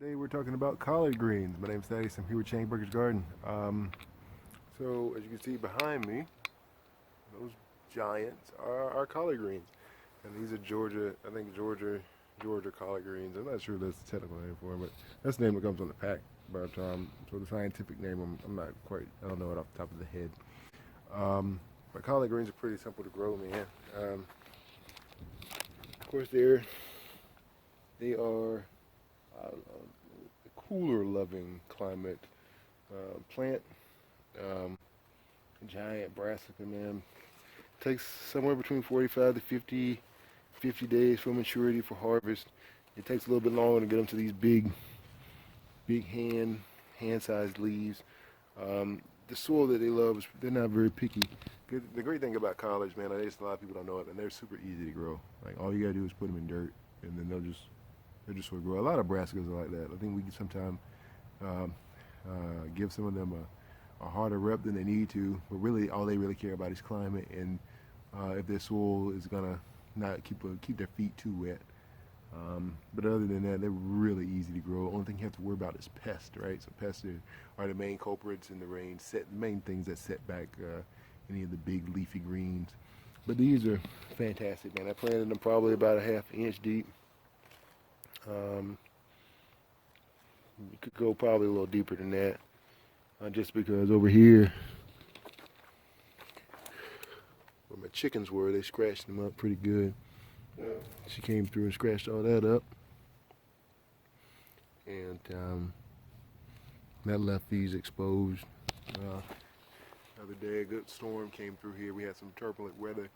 Today we're talking about collard greens. My name's Thaddeus. I'm here with Shane Burger's Garden. So as you can see behind me, those giants are our collard greens, and these are Georgia. I think Georgia collard greens. I'm not sure that's the technical name for them, but that's the name that comes on the pack. But so the scientific name, I'm not quite. I don't know it off the top of the head. But collard greens are pretty simple to grow, man. Of course, they are a cooler loving climate plant. Um, Giant brassica, man. Takes somewhere between 45 to 50 days for maturity for harvest. It takes a little bit longer to get them to these big hand-sized leaves. The soil that they love is they're not very picky. The great thing about collards, man, I guess a lot of people don't know it, and they're super easy to grow. Like all you gotta do is put them in dirt, and then they'll just sort of grow. A lot of brassicas are like that. I think we can sometimes um, give some of them a harder rep than they need to, but really all they really care about is climate and if their soil is gonna not keep their feet too wet. But other than that, they're really easy to grow. Only thing you have to worry about is pests, right? So pests are the main culprits in the rain, main things that set back any of the big leafy greens. But these are fantastic, man. I planted them probably about a half inch deep. Um, you could go probably a little deeper than that, just because over here where my chickens were, they scratched them up pretty good. She came through and scratched all that up, and that left these exposed. The other day, a good storm came through here. We had some turbulent weather.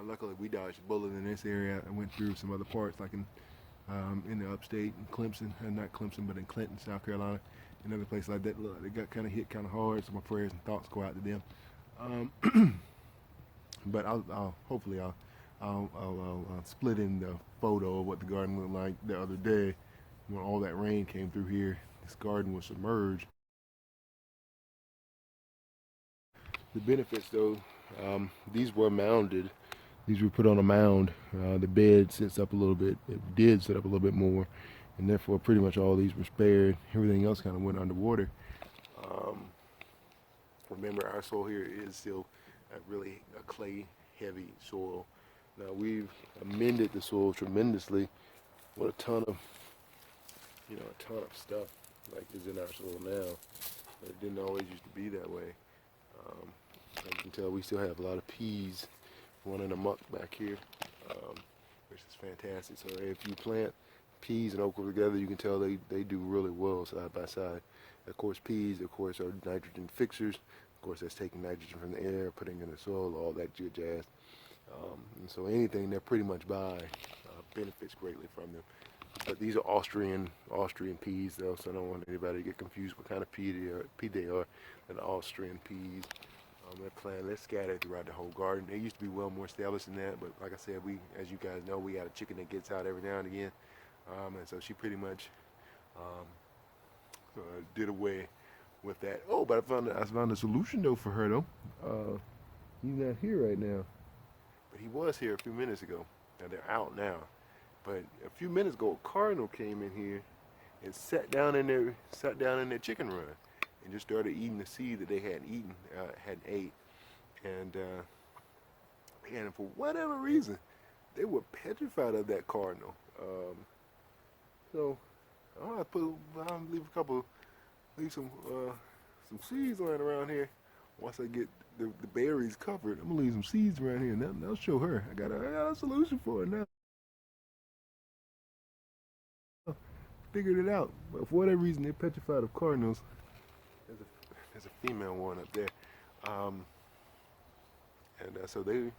Luckily, we dodged a bullet in this area and went through some other parts, like in the upstate, in Clemson, not Clemson, but in Clinton, South Carolina, and other places like that. Look, they got kind of hit kind of hard, so my prayers and thoughts go out to them. But hopefully I'll split in the photo of what the garden looked like the other day when all that rain came through here. This garden was submerged. The benefits, though, these were mounded. These were put on a mound. The bed sits up a little bit. It did sit up a little bit more, and therefore pretty much all these were spared. Everything else kind of went underwater. Um, Remember, our soil here is still really a clay-heavy soil. Now we've amended the soil tremendously with a ton of stuff like is in our soil now. But it didn't always used to be that way. As you can tell, we still have a lot of peas running amok back here, which is fantastic. So if you plant peas and okra together, you can tell they do really well side by side. Of course, peas, of course, are nitrogen fixers. Of course, that's taking nitrogen from the air, putting it in the soil, all that good jazz. And so anything that pretty much buy benefits greatly from them. But these are Austrian peas, though, so I don't want anybody to get confused what kind of pea they are. They're Austrian peas. They're scattered throughout the whole garden. They used to be well more established than that, but like I said, as you guys know, we got a chicken that gets out every now and again, and so she pretty much um, did away with that. Oh, but I found a solution though for her though. He's not here right now, but he was here a few minutes ago. Now they're out now, but a few minutes ago, a cardinal came in here and sat down in their chicken run and just started eating the seed that they had ate, and for whatever reason, they were petrified of that cardinal. So I'll leave some seeds laying around here. Once I get the berries covered, I'm gonna leave some seeds around here, and that'll show her. I got a solution for it now. Figured it out, but for whatever reason, they're petrified of cardinals. There's a female one up there, um, and so they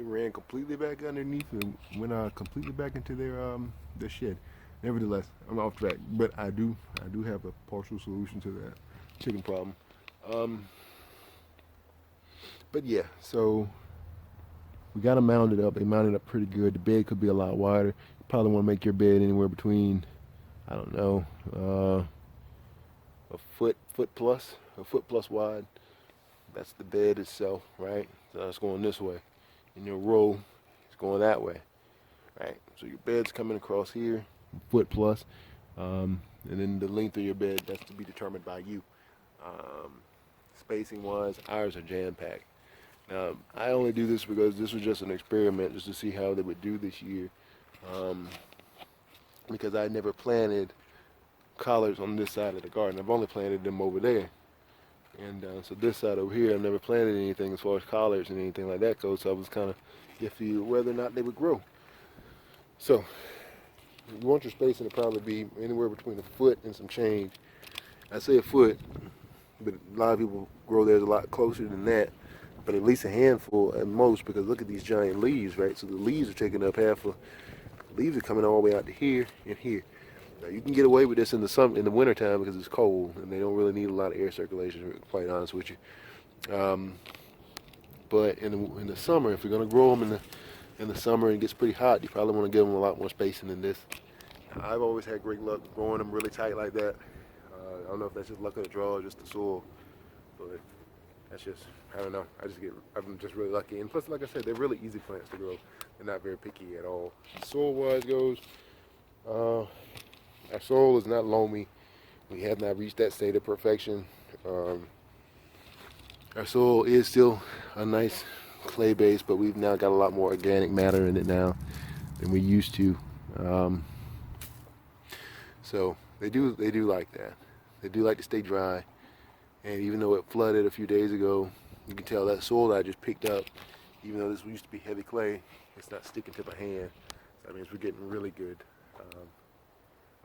ran completely back underneath and went completely back into their shed. Nevertheless, I'm off track, but I do have a partial solution to that chicken problem. Um, but yeah, so we got them mounded up. They mounted up pretty good. The bed could be a lot wider. You probably want to make your bed anywhere between, I don't know, a foot plus wide. That's the bed itself, right? So it's going this way. And your row is going that way, right? So your bed's coming across here, foot plus. And then the length of your bed, that's to be determined by you. Um, Spacing wise, ours are jam packed. I only do this because this was just an experiment, just to see how they would do this year. Um, because I never planted collards on this side of the garden. I've only planted them over there. And so this side over here, I've never planted anything as far as collards and anything like that goes. So I was kind of iffy whether or not they would grow. So you want your spacing to probably be anywhere between a foot and some change. I say a foot, but a lot of people grow theirs a lot closer than that. But at least a handful at most, because look at these giant leaves, right? So the leaves are taking up half of, the leaves are coming all the way out to here and here. Now you can get away with this in the wintertime because it's cold and they don't really need a lot of air circulation, to be quite honest with you. But in the summer, if you're gonna grow them in the summer and it gets pretty hot, you probably want to give them a lot more spacing than this. I've always had great luck growing them really tight like that. I don't know if that's just luck of the draw or just the soil, but that's just, I don't know. I'm just really lucky. And plus, like I said, they're really easy plants to grow. They're not very picky at all. Soil-wise goes, our soil is not loamy. We have not reached that state of perfection. Our soil is still a nice clay base, but we've now got a lot more organic matter in it now than we used to. So they do like that. They do like to stay dry. And even though it flooded a few days ago, you can tell that soil that I just picked up, even though this used to be heavy clay, it's not sticking to my hand. So that means we're getting really good.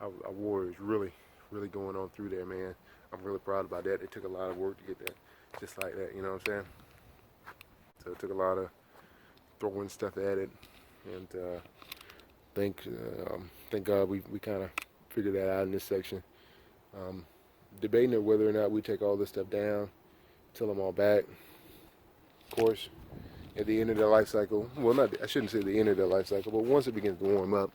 Our water is really going on through there, man. I'm really proud about that. It took a lot of work to get that just like that, you know what I'm saying? So it took a lot of throwing stuff at it. And thank God we kind of figured that out in this section. Debating whether or not we take all this stuff down, till them all back. Of course, at the end of their life cycle, well, I shouldn't say the end of their life cycle, but once it begins to warm up,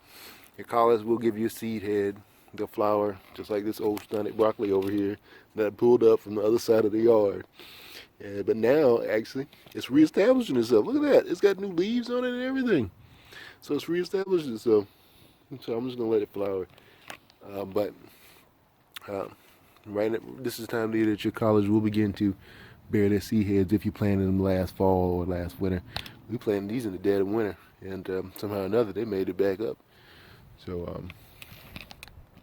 your collards will give you a seed head. They'll flower, just like this old stunted broccoli over here that I pulled up from the other side of the yard. But now, actually, it's reestablishing itself. Look at that. It's got new leaves on it and everything. So it's reestablishing itself. So I'm just going to let it flower. But right now, this is the time of the year that your collards will begin to bear their seed heads if you planted them last fall or last winter. We planted these in the dead of winter, and somehow or another they made it back up. So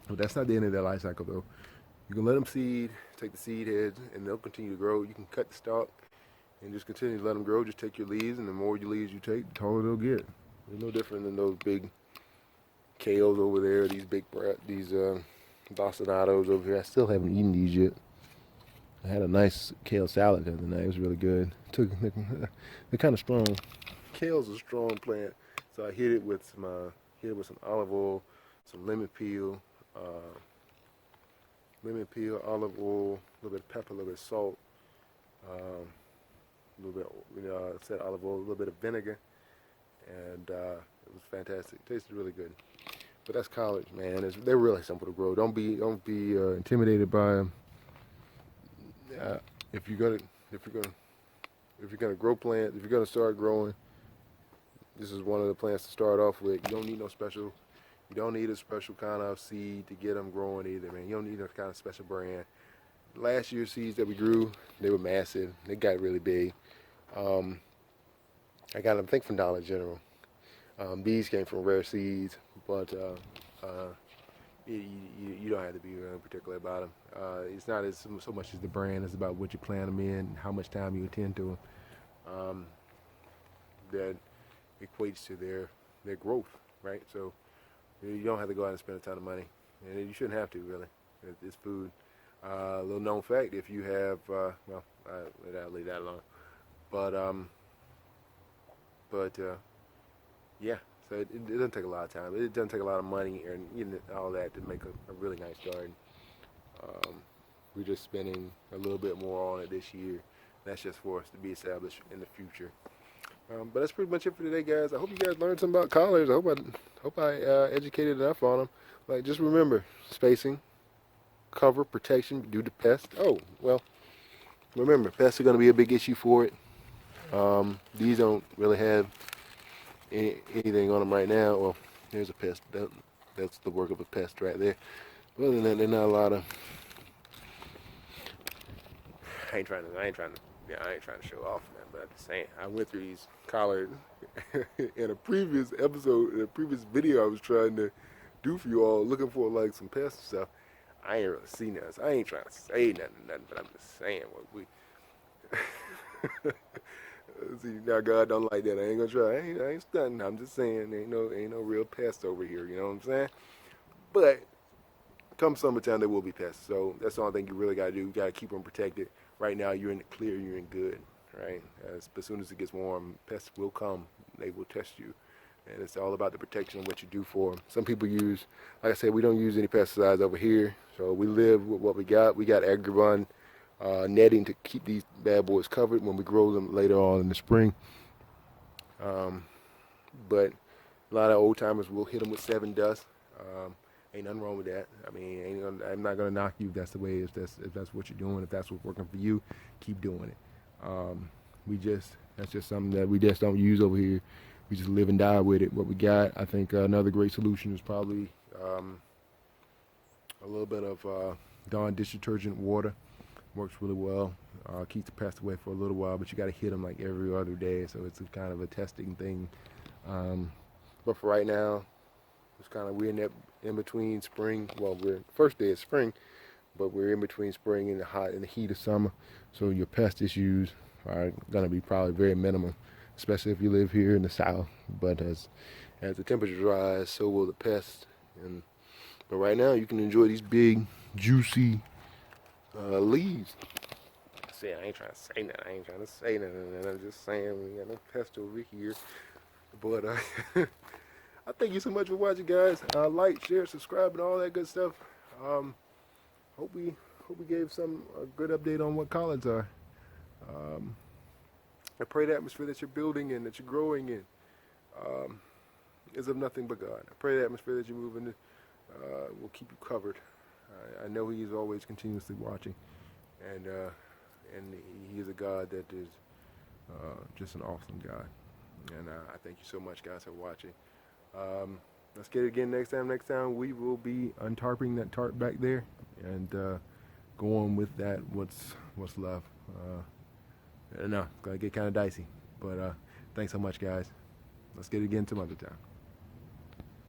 but that's not the end of their life cycle, though. You can let them seed, take the seed heads, and they'll continue to grow. You can cut the stalk and just continue to let them grow. Just take your leaves, and the more leaves you take, the taller they'll get. They're no different than those big kales over there, these Dawsonados over here. I still haven't eaten these yet. I had a nice kale salad the other night. It was really good. They're kind of strong. Kale's a strong plant, so I hit it with some olive oil, some lemon peel, olive oil, a little bit of pepper, a little bit of salt, a little bit, said olive oil, a little bit of vinegar, and it was fantastic. It tasted really good. But that's collards, man. They're really simple to grow. Don't be intimidated by them. If you're gonna grow plants, if you're gonna start growing, this is one of the plants to start off with. You don't need a special kind of seed to get them growing either, man. You don't need a kind of special brand. Last year's seeds that we grew, they were massive. They got really big. I got them, I think, from Dollar General. These came from Rare Seeds, but you don't have to be really particular about them. It's not so much as the brand; it's about what you plant them in, how much time you attend to them. That equates to their growth, right? So you don't have to go out and spend a ton of money, and you shouldn't have to really. It's food. Little known fact: if you have, I'll leave that alone. But yeah. So it doesn't take a lot of time. It doesn't take a lot of money and all that to make a really nice garden. We're just spending a little bit more on it this year. That's just for us to be established in the future. But that's pretty much it for today, guys. I hope you guys learned something about collards. I hope I educated enough on them. Like, just remember, spacing, cover, protection due to pests. Oh, well, remember, pests are going to be a big issue for it. These don't really have anything on them right now. Well, there's a pest. That's the work of a pest right there. Other than that, there's not a lot of. I ain't trying to show off, man. But I'm just saying, I went through these collards in a previous episode, in a previous video I was trying to do for you all, looking for like some pest and stuff. I ain't really seen that. So I ain't trying to say nothing, but I'm just saying what we. See, now God don't like that. I ain't gonna try. I ain't stunting. I'm just saying, ain't no real pest over here. You know what I'm saying? But come summertime, there will be pests. So that's the only thing you really gotta do. You gotta keep them protected. Right now, you're in the clear. You're in good. Right? As soon as it gets warm, pests will come. They will test you. And it's all about the protection of what you do for them. Some people use, like I said, we don't use any pesticides over here. So we live with what we got. We got Agribon netting to keep these bad boys covered when we grow them later on in the spring. But a lot of old timers will hit them with 7 dust. Ain't nothing wrong with that. I mean, I'm not gonna knock you if that's the way. If that's what you're doing, if that's what's working for you, keep doing it. That's just something that we just don't use over here. We just live and die with it. What we got, I think another great solution is probably a little bit of Dawn dish detergent water. Works really well. Keeps the pest away for a little while, but you got to hit them like every other day, so it's a kind of a testing thing. But for right now, it's kind of we're in between spring. Well, we're first day of spring, but we're in between spring and the heat of summer. So your pest issues are gonna be probably very minimal, especially if you live here in the south. But as the temperature rise, so will the pests. But right now, you can enjoy these big, juicy leaves. See, I ain't trying to say nothing. I'm just saying we got no pest over here. But I thank you so much for watching, guys. Like, share, subscribe, and all that good stuff. Hope we gave a good update on what collards are. I pray the atmosphere that you're building in, that you're growing in, is of nothing but God. I pray the atmosphere that you move in will keep you covered. I know He is always continuously watching, and He is a God that is just an awesome God. And I thank you so much, guys, for watching. Let's get it again next time. Next time we will be untarping that tarp back there and going with that. What's left? No, gonna get kind of dicey. But thanks so much, guys. Let's get it again some other time.